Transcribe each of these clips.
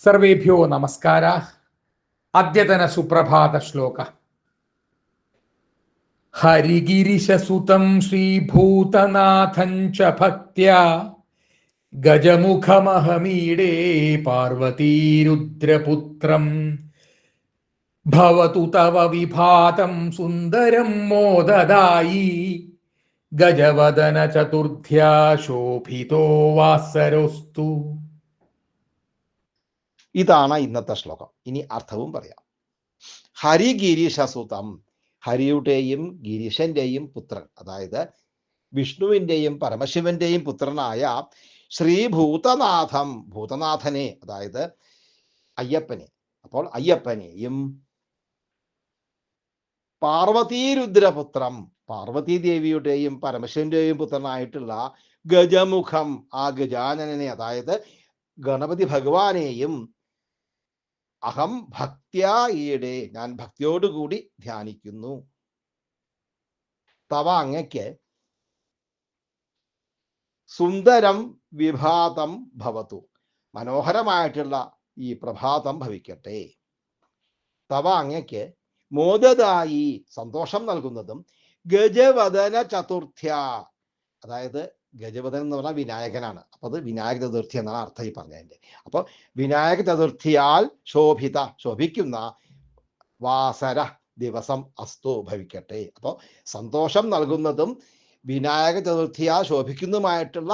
സർവേഭ്യോ നമസ്കാരാः. അദ്യതന സുപ്രഭാത ശ്ലോക. ഹരിഗിരിശസുതം ശ്രീഭൂതനാഥം ച ഭക്ത്യാ ഗജമുഖമഹമീഡേ പാർവതീരുദ്രപുത്രം ഭവതു തവ വിഭാതം സുന്ദരം മോദദായി ഗജവദന ചതുർത്ഥ്യാ ശോഭിതോ വാസരോസ്തു. ഇതാണ് ഇന്നത്തെ ശ്ലോകം. ഇനി അർത്ഥവും പറയാം. ഹരിഗിരീശസുതം, ഹരിയുടെയും ഗിരീശന്റെയും പുത്രൻ, അതായത് വിഷ്ണുവിൻ്റെയും പരമശിവന്റെയും പുത്രനായ ശ്രീഭൂതനാഥം, ഭൂതനാഥനെ, അതായത് അയ്യപ്പനെ, അപ്പോൾ അയ്യപ്പനെയും പാർവതീരുദ്രപുത്രം, പാർവതീദേവിയുടെയും പരമശിവന്റെയും പുത്രനായിട്ടുള്ള ഗജമുഖം, ആ ഗജാനനെ, അതായത് ഗണപതി ഭഗവാനെയും അഹം ഭക്ത്യാ ഈയിടെ, ഞാൻ ഭക്തിയോടുകൂടി ധ്യാനിക്കുന്നു. തവ, അങ്ങയ്ക്ക് സുന്ദരം വിഭാതം ഭവതു, മനോഹരമായിട്ടുള്ള ഈ പ്രഭാതം ഭവിക്കട്ടെ. തവ, അങ്ങയ്ക്ക് മോദദായി, സന്തോഷം നൽകുന്നതും, ഗജവദന ചതുർത്ഥ്യ, അതായത് ഗജവദൻ എന്ന് പറഞ്ഞാൽ വിനായകനാണ്. അപ്പൊ അത് വിനായക ചതുർത്ഥി എന്നാണ് അർത്ഥം ഈ പറഞ്ഞതിൻ്റെ. അപ്പൊ വിനായക ചതുർത്ഥിയാൽ ശോഭിക്കുന്ന വാസര ദിവസം അസ്തു, ഭവിക്കട്ടെ. അപ്പോൾ സന്തോഷം നൽകുന്നതും വിനായക ചതുർത്ഥിയാൽ ശോഭിക്കുന്നതുമായിട്ടുള്ള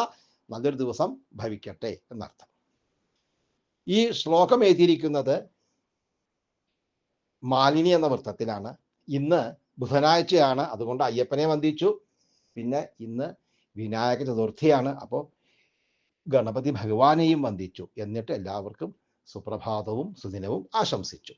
നല്ലൊരു ദിവസം ഭവിക്കട്ടെ എന്നർത്ഥം. ഈ ശ്ലോകം എഴുതിയിരിക്കുന്നത് മാലിനി എന്ന വൃത്തത്തിലാണ്. ഇന്ന് ബുധനാഴ്ചയാണ്, അതുകൊണ്ട് അയ്യപ്പനെ വന്ദിച്ചു. പിന്നെ ഇന്ന് വിനായക ചതുർത്ഥിയാണ്, അപ്പോൾ ഗണപതി ഭഗവാനെയും വന്ദിച്ചു. എന്നിട്ട് എല്ലാവർക്കും സുപ്രഭാതവും സുദിനവും ആശംസിച്ചു.